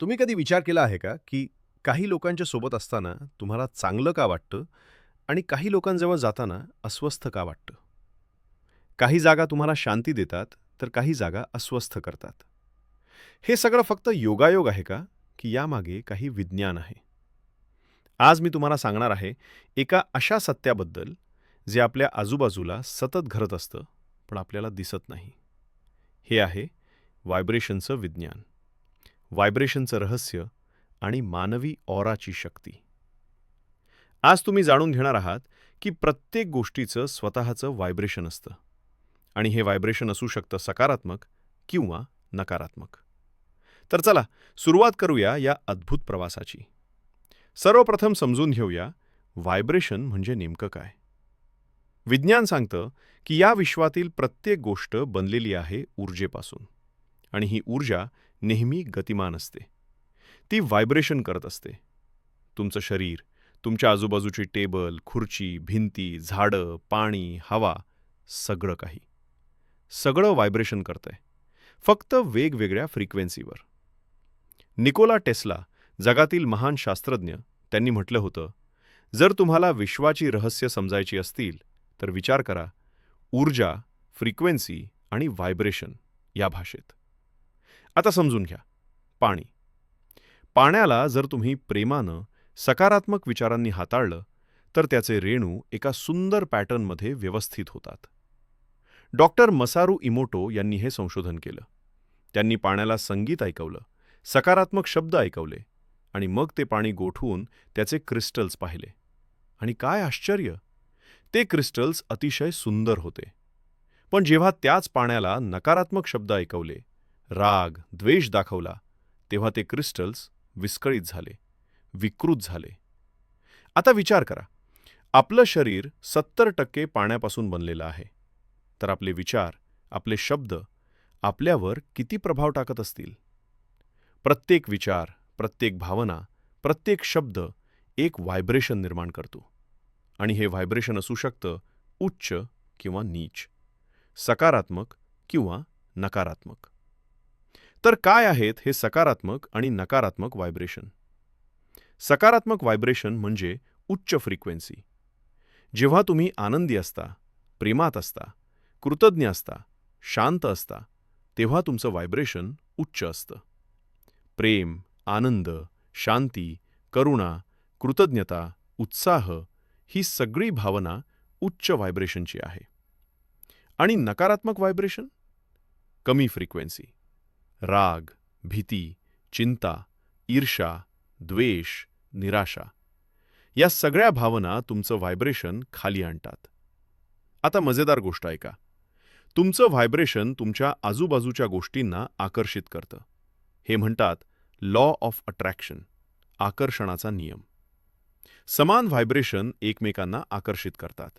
तुम्ही कधी विचार केला आहे का, की काही लोकांच्या सोबत असताना तुम्हाला चांगलं का वाटतं आणि काही लोकांजवळ जाताना अस्वस्थ का वाटतं? काही जागा तुम्हाला शांती देतात, तर काही जागा अस्वस्थ करतात. हे सगळं फक्त योगायोग आहे का, की यामागे काही विज्ञान आहे? आज मी तुम्हाला सांगणार आहे एका अशा सत्याबद्दल, जे आपल्या आजूबाजूला सतत घडत असतं, पण आपल्याला दिसत नाही. हे आहे व्हायब्रेशनचं विज्ञान, व्हायब्रेशनचं रहस्य आणि मानवी ऑराची शक्ती. आज तुम्ही जाणून घेणार आहात, की प्रत्येक गोष्टीचं स्वतःचं व्हायब्रेशन असतं आणि हे व्हायब्रेशन असू शकतं सकारात्मक किंवा नकारात्मक. तर चला सुरुवात करूया या अद्भुत प्रवासाची. सर्वप्रथम समजून घेऊया व्हायब्रेशन म्हणजे नेमकं काय. विज्ञान सांगतं की या विश्वातील प्रत्येक गोष्ट बनलेली आहे ऊर्जेपासून आणि ही ऊर्जा नेहमी गतिमान असते. ती व्हायब्रेशन करत असते. तुमचं शरीर, तुमच्या आजूबाजूची टेबल, खुर्ची, भिंती, झाडं, पाणी, हवा, सगळं काही. सगळं व्हायब्रेशन करतंय. फक्त वेगवेगळ्या फ्रिक्वेन्सीवर. निकोला टेस्ला जगातील महान शास्त्रज्ञ, त्यांनी म्हटलं होतं, जर तुम्हाला विश्वाची रहस्य समजायची असतील तर विचार करा ऊर्जा, फ्रिक्वेन्सी आणि व्हायब्रेशन या भाषेत. आता समजून घ्या. पाणी. पाण्याला जर तुम्ही प्रेमानं, सकारात्मक विचारांनी हाताळलं तर त्याचे रेणू एका सुंदर पॅटर्नमध्ये व्यवस्थित होतात. डॉक्टर मसारू इमोटो यांनी हे संशोधन केलं. त्यांनी पाण्याला संगीत ऐकवलं, सकारात्मक शब्द ऐकवले आणि मग ते पाणी गोठवून त्याचे क्रिस्टल्स पाहिले. आणि काय आश्चर्य! ते क्रिस्टल्स अतिशय सुंदर होते. पण जेव्हा त्याच पाण्याला नकारात्मक शब्द ऐकवले, राग, द्वेष दाखवला, तेव्हा ते क्रिस्टल्स विस्कळीत झाले, विकृत झाले. आता विचार करा, आपलं शरीर 70% पाण्यापासून बनलेलं आहे. तर आपले विचार, आपले शब्द आपल्यावर किती प्रभाव टाकत असतील? प्रत्येक विचार, प्रत्येक भावना, प्रत्येक शब्द एक व्हायब्रेशन निर्माण करतो. आणि हे व्हायब्रेशन असू शकतं उच्च किंवा नीच, सकारात्मक किंवा नकारात्मक. तर काय आहेत हे सकारात्मक आणि नकारात्मक व्हायब्रेशन? सकारात्मक व्हायब्रेशन म्हणजे उच्च फ्रिक्वेन्सी. जेव्हा तुम्ही आनंदी असता, प्रेमात असता, कृतज्ञ असता, शांत असता, तेव्हा तुमचं व्हायब्रेशन उच्च असतं. प्रेम, आनंद, शांती, करुणा, कृतज्ञता, उत्साह ही सगळी भावना उच्च व्हायब्रेशनची आहे. आणि नकारात्मक व्हायब्रेशन? कमी फ्रिक्वेन्सी. राग, भीती, चिंता, ईर्ष्या, द्वेष, निराशा या सगळ्या भावना तुमचं व्हायब्रेशन खाली आणतात. आता मजेदार गोष्ट ऐका. तुमचं व्हायब्रेशन तुमच्या आजूबाजूच्या गोष्टींना आकर्षित करतं. हे म्हणतात लॉ ऑफ अट्रॅक्शन, आकर्षणाचा नियम. समान व्हायब्रेशन एकमेकांना आकर्षित करतात.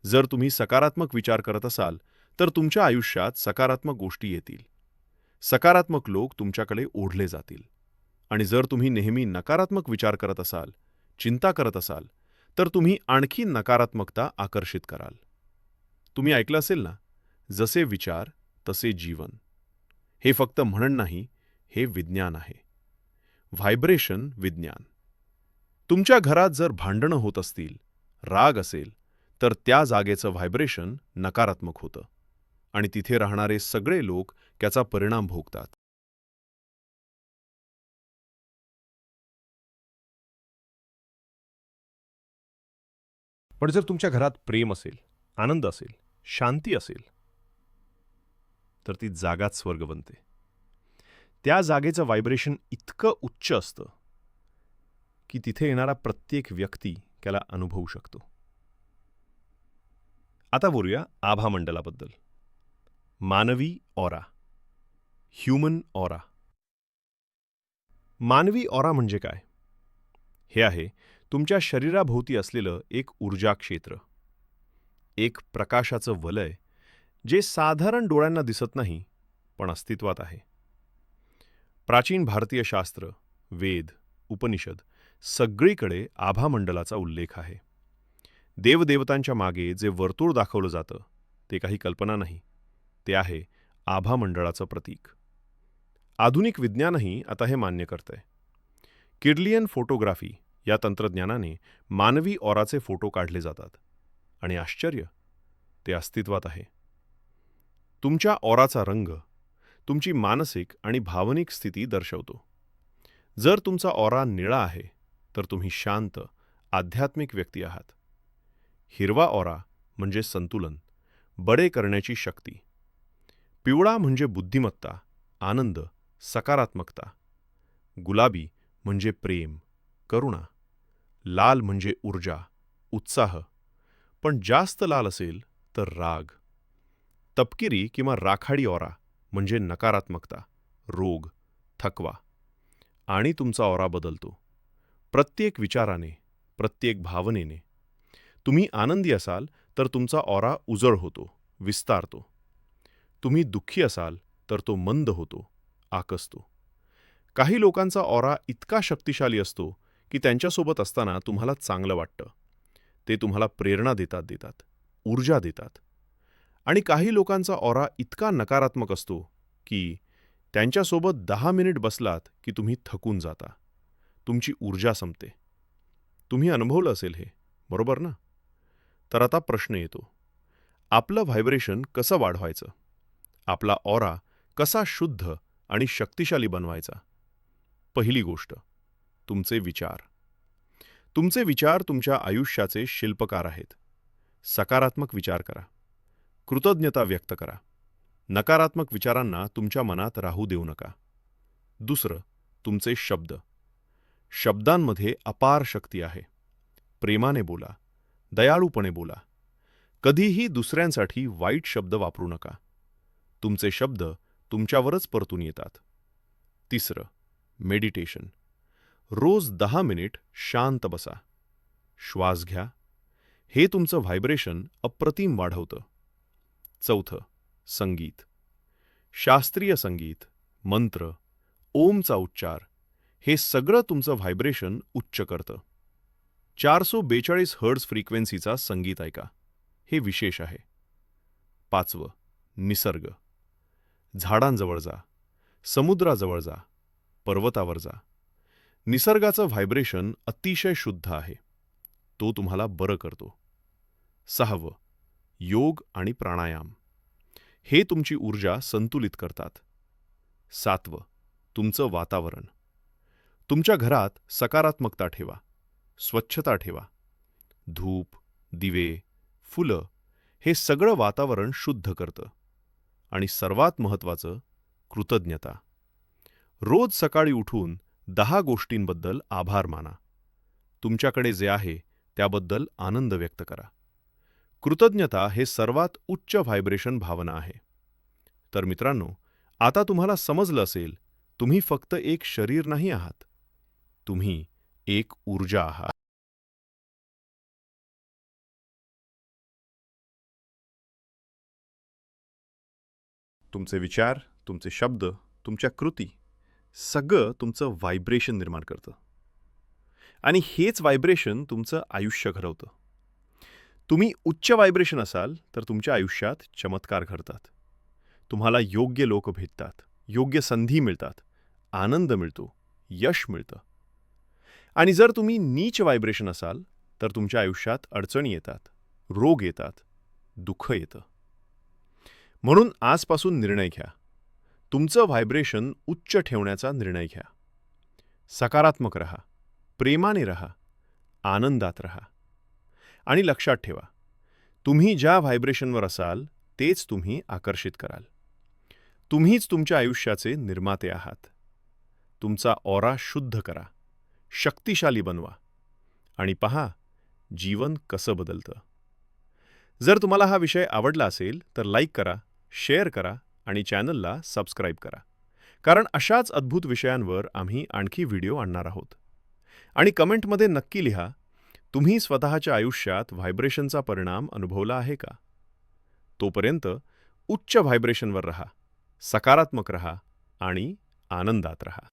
जर तुम्ही सकारात्मक विचार करत असाल तर तुमच्या आयुष्यात सकारात्मक गोष्टी येतील. सकारात्मक लोक तुमच्याकडे ओढले जातील. आणि जर तुम्ही नेहमी नकारात्मक विचार करत असाल, चिंता करत असाल, तर तुम्ही आणखी नकारात्मकता आकर्षित कराल. तुम्ही ऐकलं असेल ना, जसे विचार तसे जीवन. हे फक्त म्हणण नाही, हे विज्ञान आहे. व्हायब्रेशन विज्ञान. तुमच्या घरात जर भांडणं होत असतील, राग असेल, तर त्या जागेचं व्हायब्रेशन नकारात्मक होतं आणि तिथे राहणारे सगळे लोक त्याचा परिणाम भोगतात. पण जर तुमच्या घरात प्रेम असेल, आनंद असेल, शांती असेल, तर ती जागाच स्वर्ग बनते. त्या जागेचं व्हायब्रेशन इतकं उच्च असतं की तिथे येणारा प्रत्येक व्यक्ती त्याला अनुभवू शकतो. आता बोलूया आभामंडलाबद्दल. मानवी ऑरा, ह्यूमन ऑरा. मानवी ऑरा म्हणजे काय? हे आहे तुमच्या शरीराभोवती असलेलं एक ऊर्जा क्षेत्र, एक प्रकाशाचं वलय जे साधारण डोळ्यांना दिसत नाही, पण अस्तित्वात आहे. प्राचीन भारतीय शास्त्र, वेद, उपनिषद सगळीकडे आभामंडलाचा उल्लेख आहे. देवदेवतांच्या मागे जे वर्तुळ दाखवलं जातं ते काही कल्पना नाही, ते आहे आभामंडळाचं प्रतीक. आधुनिक विज्ञानही आता हे मान्य करतंय. किर्लियन फोटोग्राफी या तंत्रज्ञानाने मानवी ऑराचे फोटो काढले जातात आणि आश्चर्य, ते अस्तित्वात आहे. तुमच्या ऑराचा रंग तुमची मानसिक आणि भावनिक स्थिती दर्शवतो. जर तुमचा ऑरा निळा आहे तर तुम्ही शांत, आध्यात्मिक व्यक्ती आहात. हिरवा ऑरा म्हणजे संतुलन, बडे करण्याची शक्ती. पिवळा म्हणजे बुद्धिमत्ता, आनंद, सकारात्मकता. गुलाबी म्हणजे प्रेम, करुणा. लाल म्हणजे ऊर्जा, उत्साह. पण जास्त लाल असेल तर राग. तपकिरी किंवा राखाडी ऑरा म्हणजे नकारात्मकता, रोग, थकवा. आणि तुमचा ऑरा बदलतो प्रत्येक विचाराने, प्रत्येक भावनेने. तुम्ही आनंदी असाल तर तुमचा ऑरा उजळ होतो, विस्तारतो. तुम्ही दुःखी असाल तर तो मंद होतो, आकसतो. काही लोकांचा ऑरा इतका शक्तिशाली असतो की त्यांच्यासोबत असताना तुम्हाला चांगलं वाटतं. ते तुम्हाला प्रेरणा देतात, ऊर्जा देतात. आणि काही लोकांचा ऑरा इतका नकारात्मक असतो की त्यांच्यासोबत 10 मिनिट बसलात की तुम्ही थकून जाता. तुमची ऊर्जा संपते. तुम्ही अनुभवलं असेल हे, बरोबर ना? तर आता प्रश्न येतो, आपलं व्हायब्रेशन कसं वाढवायचं? आपला ऑरा कसा शुद्ध आणि शक्तिशाली बनवायचा? पहिली गोष्ट, तुमचे विचार. तुमचे विचार तुमच्या आयुष्याचे शिल्पकार आहेत. सकारात्मक विचार करा. कृतज्ञता व्यक्त करा. नकारात्मक विचारांना तुमच्या मनात राहू देऊ नका. दुसरं, तुमचे शब्द. शब्दांमध्ये अपार शक्ती आहे. प्रेमाने बोला, दयाळूपणे बोला. कधीही दुसऱ्यांसाठी वाईट शब्द वापरू नका. तुमचे शब्द तुमच्यावरच परतून येतात. तिसरं, मेडिटेशन. रोज 10 मिनिट शांत बसा. श्वास घ्या. हे तुमचं व्हायब्रेशन अप्रतिम वाढवतं. चौथं, संगीत. शास्त्रीय संगीत, मंत्र, ओमचा उच्चार, हे सगळं तुमचं व्हायब्रेशन उच्च करतं. 442 हर्ट्झ फ्रिक्वेन्सीचा संगीत ऐका. हे विशेष आहे. पाचवं, निसर्ग. झाडांजवळ जा, समुद्राजवळ जा, पर्वतावर जा. निसर्गाचं व्हायब्रेशन अतिशय शुद्ध आहे. तो तुम्हाला बरं करतो. सहावं, योग आणि प्राणायाम. हे तुमची ऊर्जा संतुलित करतात. सातवं, तुमचं वातावरण. तुमच्या घरात सकारात्मकता ठेवा, स्वच्छता ठेवा. धूप, दिवे, फुलं, हे सगळं वातावरण शुद्ध करतं. आणि सर्वात महत्त्वाचं, कृतज्ञता. रोज सकाळी उठून 10 गोष्टींबद्दल आभार माना. तुमच्याकडे जे आहे त्याबद्दल आनंद व्यक्त करा. कृतज्ञता हे सर्वात उच्च व्हायब्रेशन भावना आहे. तर मित्रांनो, आता तुम्हाला समजलं असेल, तुम्ही फक्त एक शरीर नाही आहात. तुम्ही एक ऊर्जा आहात. तुमचे विचार, तुमचे शब्द, तुमच्या कृती, सगळं तुमचं व्हायब्रेशन निर्माण करतं. आणि हेच व्हायब्रेशन तुमचं आयुष्य घडवतं. तुम्ही उच्च व्हायब्रेशन असाल तर तुमच्या आयुष्यात चमत्कार घडतात. तुम्हाला योग्य लोक भेटतात, योग्य संधी मिळतात, आनंद मिळतो, यश मिळतं. आणि जर तुम्ही नीच व्हायब्रेशन असाल तर तुमच्या आयुष्यात अडचणी येतात, रोग येतात, दुःख येतं. म्हणून आजपासून निर्णय घ्या. तुमचं व्हायब्रेशन उच्च ठेवण्याचा निर्णय घ्या. सकारात्मक रहा, प्रेमाने रहा, आनंदात रहा. आणि लक्षात ठेवा, तुम्ही ज्या व्हायब्रेशनवर असाल तेच तुम्ही आकर्षित कराल. तुम्हीच तुमच्या आयुष्याचे निर्माते आहात. तुमचा ऑरा शुद्ध करा, शक्तिशाली बनवा आणि पहा जीवन कसं बदलतं. जर तुम्हाला हा विषय आवडला असेल तर लाईक करा, शेअर करा आणि चॅनलला सबस्क्राईब करा. कारण अशाच अद्भुत विषयांवर आम्ही आणखी व्हिडिओ आणणार आहोत. आणि कमेंटमध्ये नक्की लिहा, तुम्ही स्वतःच्या आयुष्यात व्हायब्रेशनचा परिणाम अनुभवला आहे का? तोपर्यंत उच्च व्हायब्रेशनवर रहा, सकारात्मक रहा आणि आनंदात रहा.